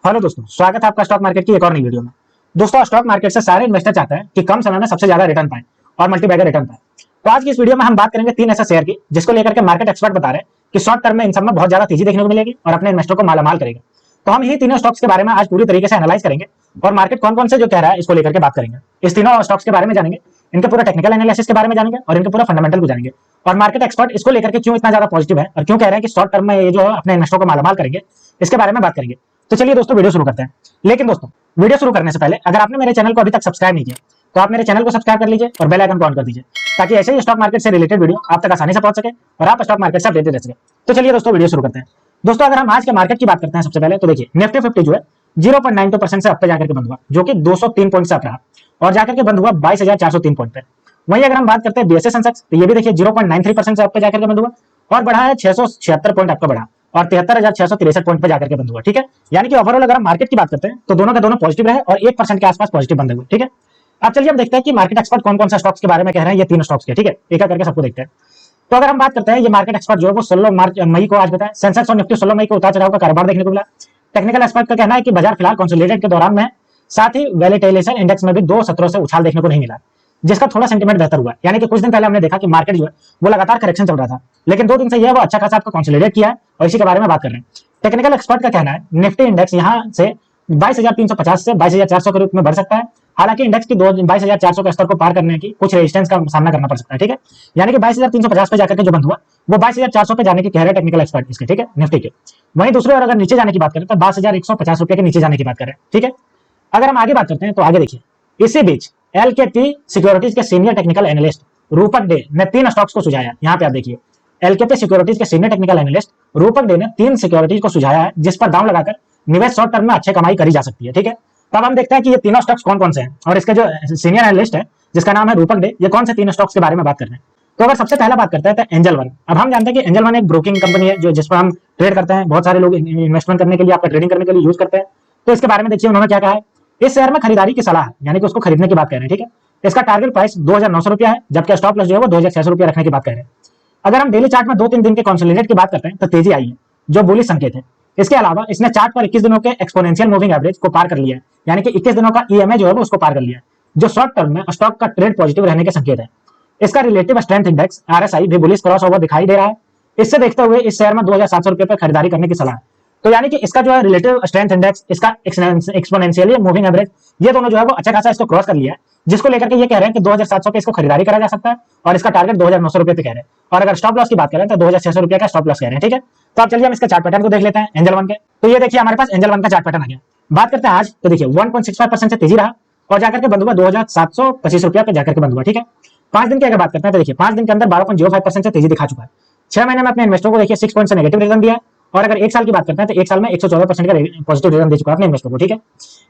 Hello दोस्तों, स्वागत है आपका स्टॉक मार्केट की एक और नई वीडियो में। दोस्तों, स्टॉक मार्केट से सारे इन्वेस्टर चाहते हैं कि कम समय में सबसे ज्यादा रिटर्न पाएं और मल्टीबैगर रिटर्न पाएं। तो आज की इस वीडियो में हम बात करेंगे 3 ऐसे शेयर की जिसको लेकर के मार्केट एक्सपर्ट बता रहे हैं कि शॉर्ट टर्म में इन सब में बहुत ज्यादा तेजी देखने को मिलेगी और अपने इन्वेस्टर को मालामाल करेगा। तो हम यही तीनों स्टॉक्स के बारे में आज पूरी तरीके से एनालाइज करेंगे और मार्केट कौन कौन से जो कह रहा है इसको लेकर के बात करेंगे। इस तीनों स्टॉक्स के बारे में जानेंगे, इनके पूरा टेक्निकल एनालिसिस के बारे में जानेंगे और इनके पूरा फंडामेंटल को जानेंगे और मार्केट एक्सपर्ट इसको लेकर के क्यों इतना ज्यादा पॉजिटिव है और क्यों कह रहे हैं कि शॉर्ट टर्म में ये जो अपने इन्वेस्टर को मालामाल करेंगे, इसके बारे में बात करेंगे। तो चलिए दोस्तों, वीडियो शुरू करते हैं। लेकिन दोस्तों, वीडियो शुरू करने से पहले अगर आपने मेरे चैनल को अभी तक सब्सक्राइब नहीं किया तो आप मेरे चैनल को सब्सक्राइब कर लीजिए और बेल आइकन को ऑन कर दीजिए ताकि ऐसे ही स्टॉक मार्केट से रिलेटेड वीडियो आप तक आसानी से पहुंच सके और आप स्टॉक मार्केट से अपडेटेड रह सके। तो चलिए दोस्तों, वीडियो शुरू करते हैं। दोस्तों, अगर हम आज के मार्केट की बात करते हैं सबसे पहले तो देखिए निफ्टी 50 जो है 0.92% से अप पे जाकर के बंद हुआ, जो कि 203 पॉइंट से अप रहा और जाकर के बंद हुआ 22,403 पॉइंट पे। वहीं अगर हम बात करते हैं बीएसए सेंसेक्स तो ये भी देखिए 0.93% से अप पे जाकर के बंद हुआ और बढ़ा है 676 पॉइंट आपका बढ़ा और 73,663 पॉइंट पे जाकर के बंद हुआ। ठीक है, यानी कि ओवरऑल अगर हम मार्केट की बात करते हैं तो दोनों के दोनों पॉजिटिव रहे और 1% के आसपास पॉजिटिव बंद हुए। ठीक है, अब चलिए हम देखते हैं कि मार्केट एक्सपर्ट कौन कौन सा स्टॉक्स के बारे में कह रहे हैं, ये तीन स्टॉक्स के। ठीक है, एक करके सबको देखते हैं। तो अगर हम बात करते हैं, ये मार्केट एक्सपर्ट जो है वो 16 मई को आज बताया सेंसेक्स और निफ्टी 16 मई को उतार चढ़ाव का कारोबार देखने को मिला। टेक्निकल एक्सपर्ट का कहना है कि बाजार फिलहाल कंसोलिडेट के दौरान में, साथ ही वैलेटाइलेशन इंडेक्स में भी 2 सत्रों से उछाल देखने को नहीं मिला, जिसका थोड़ा सेंटीमेंट बेहतर हुआ। यानी कि कुछ दिन पहले हमने देखा कि मार्केट जो है वो लगातार करेक्शन चल रहा था, लेकिन 2 दिन से यह वो अच्छा खासा आपको कंसोलिडेट किया है और इसी के बारे में बात कर रहे हैं। टेक्निकल एक्सपर्ट का कहना है निफ्टी इंडेक्स यहां से 22,350 से 22,400 के रूप में बढ़ सकता है। हालांकि इंडेक्स की 22,400 के स्तर को पार करने की कुछ रेजिस्टेंस का सामना करना पड़ सकता है। ठीक है, यानी कि 22,350 पे जाकर के जो बंद हुआ वो 22,400 पे जाने की कह रहे हैं टेक्निकल एक्सपर्ट इसके। ठीक है, निफ्टी के। वहीं दूसरी ओर अगर नीचे जाने की बात करें तो 22,150 रुपए के नीचे जाने की बात करें। ठीक है, अगर हम आगे बात करते हैं तो आगे देखिए इसी बीच एलकेपी सिक्योरिटीज के सीनियर टेक्निकल एनालिस्ट रूपक डे ने 3 स्टॉक्स को सुझाया। यहाँ पे आप देखिए एलकेपी सिक्योरिटीज के सीनियर टेक्निकल एनालिस्ट रूपक डे ने 3 सिक्योरिटीज को सुझाया है जिस पर दांव लगाकर निवेश शॉर्ट टर्म में अच्छी कमाई करी जा सकती है। ठीक है, तब हम देखते हैं कि ये तीनों स्टॉक्स कौन कौन से हैं और इसके जो सीनियर एनालिस्ट है जिसका नाम है रूपक डे, ये कौन से 3 स्टॉक्स के बारे में बात कर रहे हैं। तो अगर सबसे पहला बात करते हैं तो एंजल वन। अब हम जानते हैं कि एंजल वन एक ब्रोकिंग कंपनी है जो जिस पर हम ट्रेड करते हैं, बहुत सारे लोग इन्वेस्टमेंट करने के लिए, आपका ट्रेडिंग करने के लिए यूज करते हैं। तो इसके बारे में देखिए उन्होंने क्या कहा है, इस शेयर में खरीदारी की सलाह है, यानी कि उसको खरीदने की बात कर रहे हैं। ठीक है, इसका टारगेट प्राइस 2,900 रुपया है, जबकि स्टॉप लॉस जो है वो 2,600 रुपया रखने की बात कर रहे हैं। अगर हम डेली चार्ट में 2-3 दिन के कंसोलिडेट की बात करते हैं तो तेजी आई है, जो बुलिश संकेत है। इसके अलावा इसने चार्ट पर 21 दिनों के एक्सपोनेंशियल मूविंग एवरेज को पार कर लिया है, यानी कि 21 दिनों का ईएमए जो है वो उसको पार कर लिया है, जो शॉर्ट टर्म में स्टॉक का ट्रेड पॉजिटिव रहने के संकेत है। इसका रिलेटिव स्ट्रेंथ इंडेक्स आरएसआई भी बुलिश क्रॉस ओवर दिखाई दे रहा है। इससे देखते हुए इस शेयर में 2,700 रुपये पर खरीदारी करने की सलाह है। तो यानी कि इसका जो है रिलेटिव स्ट्रेंथ इंडेक्स, इसका एक्सपोनेंशियल मूविंग एवरेज, ये दोनों जो है वो अच्छा खासा इसको क्रॉस कर लिया है, जिसको लेकर के ये कह रहे हैं कि 2,700 पे इसको खरीदारी करा जा सकता है और इसका टारगेट 2,900 रुपये पे कह रहे हैं। और अगर स्टॉप लॉस की बात करें तो 2,600 रुपये का स्टॉप लॉस कह रहे हैं। ठीक है, तो अब चलिए हम इसका चार्ट पैटर्न को देख लेते हैं एंजल वन के। तो ये देखिए हमारे पास एंजल वन का चार्ट पैटर्न आ गया। बात करते हैं आज तो देखिए 1.65% से तेजी रहा और जाकर के बंद हुआ 2,725 रुपया पे जाकर के बंद हुआ। ठीक है, 5 दिन की अगर बात करते हैं तो देखिए 5 दिन के अंदर 12.05% से तेजी दिखा चुका है। 6 महीने में अपने इन्वेस्टर को देखिए 6 पॉइंट से नेगेटिव रिटर्न दिया और अगर 1 साल की बात करते हैं तो 1 साल में 114% का पॉजिटिव रिटर्न दे चुका है अपने इन्वेस्टर को। ठीक है,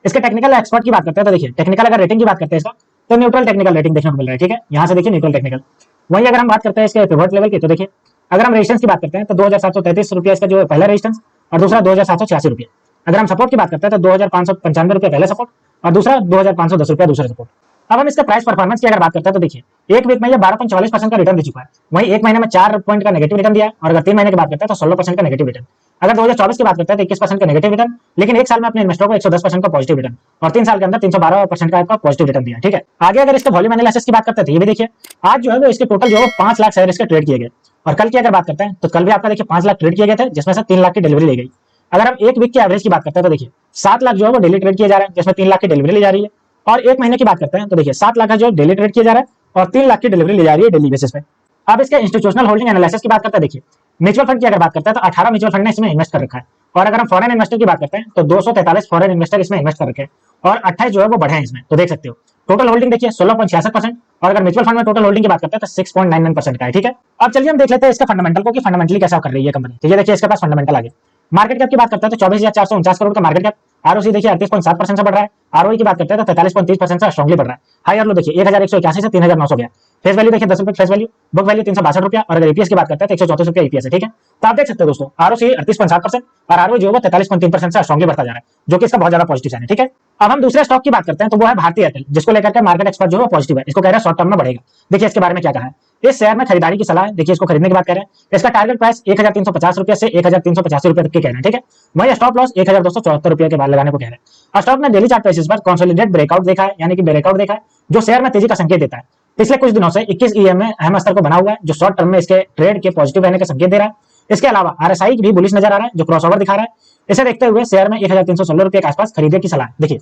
इसके टेक्निकल एक्सपर्ट की बात करते हैं तो देखिए टेक्निकल अगर रेटिंग की बात करते हैं इसका तो न्यूट्रल टेक्निकल रेटिंग देखने को मिल रहा है। ठीक है, यहाँ से देखिए न्यूट्रल टेक्निकल। वहीं अगर हम बात करते हैं इसके पिवट लेवल की तो देखिए अगर हम रेजिस्टेंस की बात करते हैं तो 2,733 रुपया इसका जो पहला रेजिस्टेंस और दूसरा 2,786 रुपया। अगर हम सपोर्ट की बात करते हैं तो 2,595 रुपये पहले सपोर्ट और दूसरा 2,510 रुपया दूसरा सपोर्ट। अब हम इसका प्राइस परफॉर्मेंस की अगर बात करते हैं तो देखिए 1 वीक में ये 12.44% का रिटर्न दे चुका है। वहीं 1 महीने में 4 पॉइंट का नेगेटिव रिटर्न दिया है और अगर 3 महीने की बात करते हैं तो 16% का नेगेटिव रिटर्न। अगर 2024 की बात करते हैं तो 21% का नेगेटिव रिटर्न, लेकिन 1 साल में अपने इन्वेस्टर को 110% का पॉजिटिव रिटर्न और 3 साल के अंदर 312% का आपका पॉजिटिव रिटर्न दिया। ठीक है, आगे अगर इसके वॉल्यूम एनालिसिस की बात करते हैं तो ये भी देखिए आज जो है वो इसके टोटल जो है 5 लाख शेयर इसके ट्रेड किए गए और कल की अगर बात करते हैं तो कल भी आपका देखिए 5 लाख ट्रेड किए गए थे, जिसमें से 3 लाख की डिलीवरी ली गई। अगर हम 1 वीक की एवरेज की बात करते हैं तो देखिए 7 लाख जो है वो डेली ट्रेड किया जा रहा है, जिसमें 3 लाख की डिलीवरी ली जा रही है। और 1 महीने की बात करते हैं तो देखिए 7 लाख का जो डेली ट्रेड किया जा रहा है और 3 लाख की डिलीवरी ली जा रही है डेली बेसिस पे। अब इसके इंस्टीट्यूशनल होल्डिंग एनालिसिस की बात करते हैं, देखिए म्यूचुअल फंड की अगर बात करते हैं तो 18 म्यूचुअल फंड ने इसमें इन्वेस्ट कर रखा है और अगर हम फॉरेन इन्वेस्टर की बात करते हैं तो 243 फॉरेन इन्वेस्टर इसमें इन्वेस्ट कर रखे हैं और 28 जो है वो बढ़े हैं इसमें। तो देख सकते हो टोटल होल्डिंग देखिए 16.66% और अगर म्यूचुअल फंड में टोटल होल्डिंग की बात करते हैं तो 6.99% का है। ठीक है, अब चलिए हम देख लेते हैं इसका फंडामेंटल को कि फंडामेंटली कैसा कर रही है कंपनी। तो ये देखिए इसके पास फंडामेंटल आ गया। मार्केट कैप की बात करते हैं तो 24,449 करोड़ का मार्केट कैप, आरओसी देखिए 38.7% से बढ़ रहा है आरओई की बात करते हैं तो 43.30% से स्ट्रॉन्गली बढ़ रहा है। हाई और लो देखिए 1181 से 3900 गया। फेस वैल्यू देखिए 10 रुपए फेस वैल्यू, बुक वैल्यू 362 रुपया, और अगर ईपीएस की बात करते हैं तो 134 रुपया ईपीएस है, ठीक है। तो आप देख सकते हो दोस्तों आरओसी 38.7% और आरओई जो है 43.3% से स्ट्रॉन्गली बढ़ता जा रहा है, जो कि इसका बहुत ज्यादा पॉजिटिव साइन है, ठीक है। अब हम दूसरे स्टॉक की बात करते हैं तो वो है भारतीय एयरटेल, जिसको लेकर के मार्केट एक्सपर्ट जो है पॉजिटिव है, इसको कह रहे हैं शॉर्ट टर्म में बढ़ेगा। देखिए इसके बारे में क्या कहा है, इस शेयर में खरीदारी की सलाह है। देखिए इसको खरीदने की बात कर रहे हैं, इसका टारगेट प्राइस 1350 रुपए से 1385 रुपए तक के कह रहे हैं, ठीक है। वही स्टॉप लॉस 1274 रुपए के बाद लगाने को कह रहे हैं। स्टॉक ने डेली चार्ट बेसिस पर कंसोलिडेट ब्रेकआउट देखा है, यानी कि ब्रेकआउट देखा है, जो शेयर में तेजी का संकेत देता है। पिछले कुछ दिनों से 21 ईएम में अहम स्तर को बना हुआ है, जो शॉर्ट टर्म में इसके ट्रेड के पॉजिटिव रहने का संकेत दे रहा है। इसके अलावा आरएसआई भी बुलिश नजर आ रहा है, जो क्रॉसओवर दिखा रहा है। इसे देखते हुए शेयर में 1316 रुपए के आसपास खरीदने की सलाह। देखिए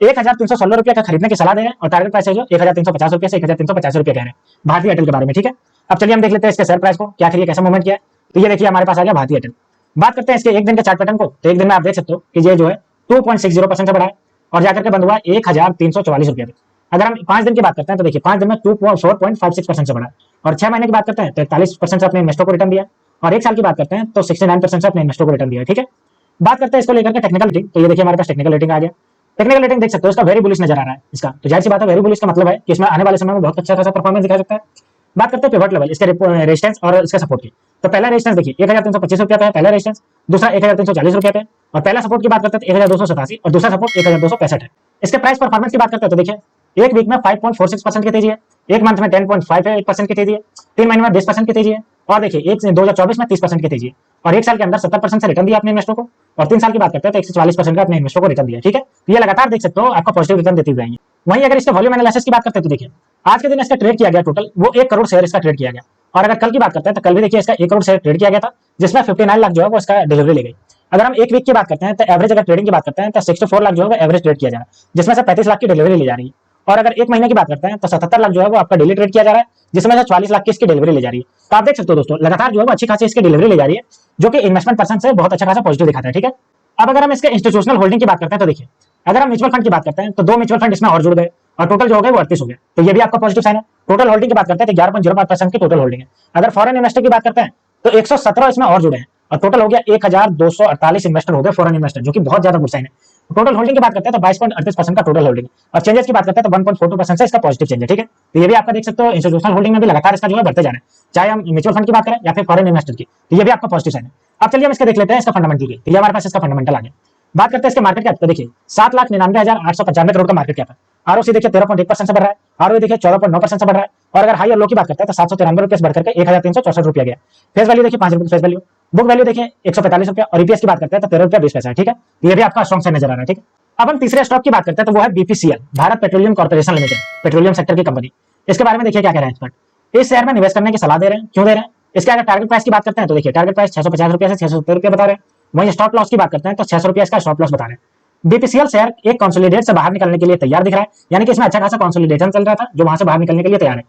1316 रुपए का खरीदने की सलाह दे रहे हैं और टारगेट प्राइस है जो 1350 रुपए से 1350 रुपए कह रहे हैं भारतीय एयरटेल के बारे में, ठीक है। अब चलिए हम देख लेते हैं इसके शेयर प्राइस को, क्या कैसा मूवमेंट किया है। तो ये देखिए हमारे पास आ गया भारतीय एयरटेल। बात करते हैं इसके एक दिन के चार्ट पैटर्न को, तो एक दिन में आप देख सकते हो कि ये जो है 2.60% से बढ़ा है और जाकर के बंद हुआ 1344 रुपए पे। अगर हम 5 दिन की बात करते हैं तो देखिए 5 दिन में 4.56% से बढ़ा है, और 6 महीने की बात करते हैं तो 41% से अपने इन्वेस्टर को रिटर्न दिया, और 1 साल की बात करते हैं तो 69% से अपने इन्वेस्टर को रिटर्न दिया, ठीक है। बात करते हैं इसको लेकर के टेक्निकल रेटिंग, तो ये देखिए हमारे पास टेक्निकल रेटिंग आ गया। टेक्निकल रेटिंग देख सकते हो इसका वेरी बुलिश नजर आ रहा है इसका, तो जाहिर सी बात है वेरी बुलिश का मतलब है कि इसमें आने वाले समय में बहुत अच्छा खासा परफॉर्मेंस दिखा सकता है। बात करते हैं पिवट लेवल, इसके रेजिस्टेंस और इसके सपोर्ट की। तो पहला रेजिस्टेंस देखिए 1325 रुपए पे है पहला रेजिस्टेंस, दूसरा 1340 रुपए पे, और पहला सपोर्ट की बात करते हैं 1287 और दूसरा सपोर्ट 1265 है। इसके प्राइस परफॉर्मेंस की बात करते हैं तो देखिए एक वीक में 5.46% की तेजी है, एक मंथ में 10.58% की तेजी है, 3 महीने में 20% की तेजी है, और देखिए 2024 में 30% की तेजी है, और 1 साल के अंदर 70% से रिटर्न दिया अपने इन्वेस्टर को, और 3 साल की बात करते हैं तो 144% का अपने इन्वेस्टर को रिटर्न दिया, ठीक है। तो ये लगातार देख सकते हो आपका पॉजिटिव रिटर्न देती रहेंगी। वहीं अगर इसके वॉल्यूम एनालिसिस की बात करते हैं तो देखिए आज के दिन इसका ट्रेड किया गया टोटल वो 1 करोड़ शेयर इसका ट्रेड किया गया, और अगर कल की बात करते हैं तो कल भी देखिए इसका 1 करोड़ शेयर ट्रेड किया गया था, जिसमें 59 लाख जो है वो इसका डिलीवरी ले गई। अगर हम एक वीक की बात करते हैं तो एवरेज अगर ट्रेडिंग की बात करते हैं तो 64 लाख जो है एवरेज ट्रेड किया जा रहा है, जिसमें से 35 लाख की डिलीवरी ली जा रही है। और अगर एक महीने की बात करते हैं तो 77 लाख जो है वो आपका डेली ट्रेड किया जा रहा है, जिसमें से 44 लाख की इसकी डिलीवरी ले जा रही है। तो आप देख सकते हो दोस्तों लगातार जो है अच्छी खासी इसकी डिलीवरी ले जा रही है, जो कि इन्वेस्टमेंट पर्सन से बहुत अच्छा खासा पॉजिटिव दिखाता है, ठीक है। अब अगर हम इसके इंस्टीट्यूशनल होल्डिंग की बात करते हैं तो देखिए अगर हम म्यूचुअल फंड की बात करते हैं तो 2 म्यूचुअल फंड इसमें और जुड़ गए, और टोटल जो हो गए वो 38 हो गए, तो ये भी आपका पॉजिटिव साइन है। टोटल होल्डिंग की बात करते हैं तो 11.05% की टोटल होल्डिंग है। अगर फॉरेन इन्वेस्टर की बात करते हैं तो 117 इसमें और जुड़े हैं, और टोटल हो गया 1248 इन्वेस्टर हो गए फॉरेन इन्वेस्टर, जो कि बहुत ज्यादा गुड साइन है। टोटल होल्डिंग की बात करते हैं तो 22.38% का टोटल होल्डिंग, और चेंजेस की बात करते हैं तो 1.42% से इसका पॉजिटिव चेंज है, ठीक है। तो ये भी आपका देख सकते हो इंस्टीट्यूशनल होल्डिंग में भी लगातार इसका जो है बढ़ते जा रहा है, चाहे हम म्यूचुअल फंड की बात करें या फिर फॉरेन इन्वेस्टर की, तो ये भी आपका पॉजिटिव साइन है। अब चलिए हम इसका देख लेते हैं इसका फंडामेंटल की, तो ये हमारे पास इसका फंडामेंटल आ गया। बात करते हैं इसके मार्केट कैप, तो देखिए 7,99,895 करोड़ का मार्केट कैप है। आरओसी देखिए 13.1% से बढ़ रहा है, आरओई देखिए 14.9% से बढ़ रहा है, और अगर हाई और लो की बात करते हैं तो 793 रुपए से बढ़कर 1364 रुपया गया। फेस वैल्यू देखिए 5 रुपए फेस वैल्यू, बुक वैल्यू देखिए 145 रुपया, और ईपीएस की बात करते हैं तो 13 रुपया 20 पैसा है, ठीक है। ये भी आपका स्ट्रॉन्ग साइन नजर आ रहा है, ठीक है। अब हम तीसरे स्टॉक की बात करते हैं तो वो है BPCL, Bharat petroleum corporation limited, petroleum sector की कंपनी। इसके बारे में देखिए क्या कह रहे हैं एक्सपर्ट, इस शेयर में निवेश करने की सलाह दे रहे हैं, क्यों दे रहे हैं। इसके अगर टारगेट प्राइस की बात करते हैं तो देखिए टारगेट प्राइस 650 रुपया से 670 रुपया बता रहे हैं। वहीं स्टॉप लॉस की बात करते हैं तो 600 रुपया इसका स्टॉप लॉस बता रहे हैं। बीपीसीएल शेयर एक कंसोलिडेट से बाहर निकलने के लिए तैयार दिख रहा है, यानी कि इसमें अच्छा खासा कंसोलिडेशन चल रहा था जो वहां से बाहर निकलने के लिए तैयार है।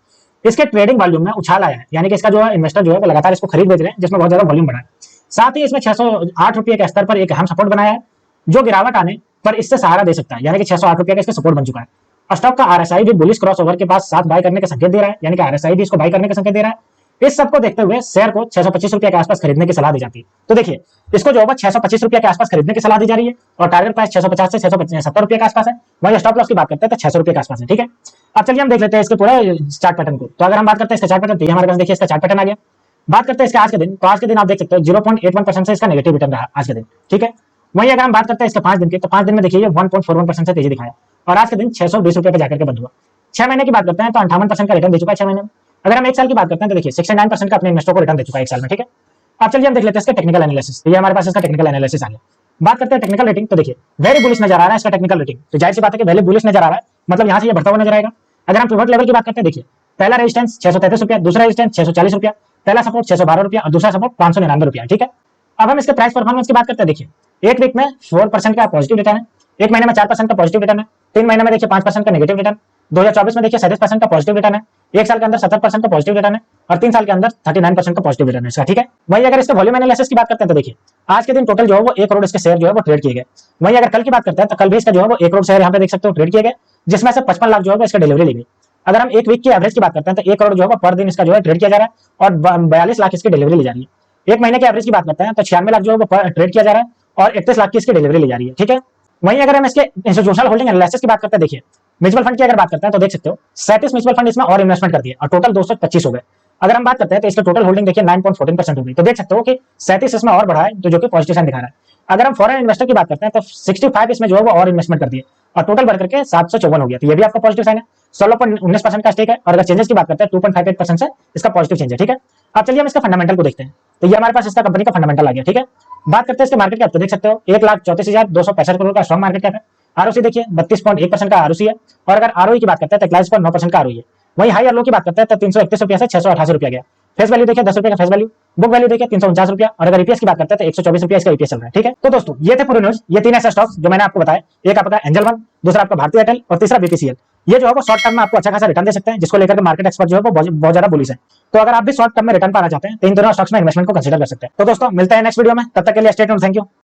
इसके ट्रेडिंग वॉल्यूम में उछाल आया है, यानी कि इसका जो है इन्वेस्टर जो है वो लगातार इसको खरीद बेच रहे हैं, जिसमें बहुत ज्यादा वॉल्यूम बढ़ा है। साथ ही इसमें 608 रुपये के स्तर पर एक अहम सपोर्ट बनाया है, जो गिरावट आने पर इससे सहारा दे सकता है, यानी कि 608 रुपये का इसका सपोर्ट बन चुका है। स्टॉक का आरएसआई भी बुलिश क्रॉस ओवर के पास 7 बाय करने का संकेत दे रहा है, यानी कि आरएसआई भी इसको बाय करने का संकेत दे रहा है। इस सबको देखते हुए शेयर को 625 रुपये के आसपास खरीदने की सलाह दी जाती है। तो देखिए इसको जो है 625 रुपये के आसपास खरीदने की सलाह दी जा रही है, और टारगेट प्राइस 650 से 670 रुपये के आसपास है। वहीं स्टॉप लॉस की बात करते हैं तो 600 रुपये के आसपास है, ठीक है। अब चलिए हम देख लेते हैं इसके पूरे चार्ट पैटर्न को। तो अगर हम बात करते हैं इसका चार्ट पैटर्न, तो हमारे पास देखिए इसका चार्ट पैटर्न आ गया। बात करते हैं इसके आज के दिन, तो आज के दिन आप देख सकते हो 0.81% से इसका नेगेटिव रिटर्न रहा आज के दिन, ठीक है। वहीं अगर हम बात करते हैं इसके 5 दिन की, तो 5 दिन में देखिए 1.41% से तेजी दिखाया, और आज के दिन 620 रुपये पे जाकर के बंद हुआ। 6 महीने की बात करते हैं तो 58% का रिटर्न दे चुका है 6 महीने में। अगर हम 1 साल की बात करते हैं तो देखिए 69% का अपने इन्वेस्टर को रिटर्न दे चुका है 1 साल में, ठीक है। अब चलिए हम देख लेते हैं इसका टेक्निकल एनालिसिस, ये हमारे पास इसका टेक्निकल एनालिसिस आ गया। बात करते हैं टेक्निकल रेटिंग, तो देखिए वेरी बुलिश नजर आ रहा है इसका टेक्निकल रेटिंग, तो जाहिर सी बात है कि वेरी बुलिश नजर आ रहा है, मतलब यहाँ से ये बढ़ता हुआ नजर आएगा। अगर हम पिवट लेवल की बात करते हैं, देखिए पहला रेजिस्टेंस 633 रुपया, दूसरा रेजिस्टेंस 640 रुपया, पहला सपोर्ट 612 रुपया और दूसरा सपोर्ट 599 रुपया, ठीक है। अब हम इसके प्राइस परफॉर्मेंस की बात करते हैं, देखिए एक वीक में 4% का पॉजिटिव रिटर्न है, एक महीने में 4% का पॉजिटिव रिटर्न है, 3 महीने में देखिए 5% का नेगेटिव रिटर्न, 2024 में देखिए 37% का पॉजिटिव रिटर्न है, 1 साल के अंदर 70% का पॉजिटिव रिटर्न है, और 3 साल के अंदर 39% का पॉजिटिव रिटर्न है इसका, ठीक है। वहीं अगर इसके वॉल्यूम एनालिसिस की बात करते हैं तो देखिए आज के दिन टोटल जो है वो 1 करोड़ इसके शेयर जो है वो ट्रेड किए गए। वहीं अगर कल की बात करते हैं तो कल भी इसका जो है वो 1 करोड़ शेयर यहाँ पे देख सकते हो ट्रेड किए गए, जिसमें से 55 लाख जो है इसका डिलीवरी ली गई। अगर हम एक वीक की एवरेज की बात करते हैं तो 1 करोड़ जो है पर दिन इसका जो है ट्रेड किया जा रहा है, और 42 लाख इसकी डिलीवरी ली जा रही है। एक महीने की एवरेज की बात करते हैं तो 96 लाख जो है ट्रेड किया जा रहा है, और 31 लाख की इसकी डिलीवरी ली जा रही है, ठीक है। वहीं अगर हम इसके इंस्टीट्यूशनल होल्डिंग एनालिसिस की बात करते हैं, देखिए म्यूचुअल फंड की अगर बात करते हैं तो देख सकते हो 37 म्यूचुअल फंड इसमें और इन्वेस्टमेंट कर दिए और टोटल 225 हो गए। अगर हम बात करते हैं तो इसका टोटल होल्डिंग देखिए 9.14% हो गई। तो देख सकते हो कि 37 इसमें और बढ़ा है, तो जो कि पॉजिटिव साइन दिखा रहा है। अगर हम फॉरेन इन्वेस्टर की बात करते हैं तो 65 इसमें जो है वो और इन्वेस्टमेंट कर दिए और टोटल बढ़ करके 754 हो गया। तो ये भी आपका पॉजिटिव साइन है। 16.19% का स्टेक है और अगर चेंजेस की बात करते हैं 2.58% से इसका पॉजिटिव चेंज है। ठीक है, अब चलिए हम इसका फंडामेंटल को देखते हैं। तो ये हमारे पास इसका कंपनी का फंडामेंटल आ गया। ठीक है, बात करते हैं इसके मार्केट कैप, तो देख सकते हो 1,34,265 करोड़ का स्ट्रॉन्ग मार्केट कैप है। आरओसी देखिए 32.1% का आरओसी है और अगर आरओई की बात करते हैं तो 21.9% का आरओई है। वही हाई और लो की बात करते हैं तो 331 रुपया से 688 रुपया गया। फेस वैल्यू देखिए 10 रुपये का फेस वैल्यू, बुक वैल्यू देखिए 349 रुपया और अगर ईपीएस की बात करते हैं तो 124 रुपया इसका ईपीएस चल रहा है। ठीक है, तो दोस्तों ये थे पूरे न्यूज, ये 3 ऐसे स्टॉक्स जो मैंने आपको बताया। एक आपका एंजल वन, दूसरा आपका भारतीय एयरटेल और तीसरा बीपीसीएल। ये जो है वो शॉर्ट टर्म में आपको अच्छा खासा रिटर्न दे सकते हैं, जिसको लेकर मार्केट एक्सपर्ट जो है वो बहुत ज्यादा बुलिश है। तो अगर आप भी शॉर्ट टर्म में रिटर्न पाना चाहते हैं तो इन दोनों स्टॉक्स में इन्वेस्टमेंट को कंसीडर कर सकते हैं। तो दोस्तों मिलते हैं नेक्स्ट वीडियो में, तब तक के लिए स्टे ट्यून्ड, थैंक यू।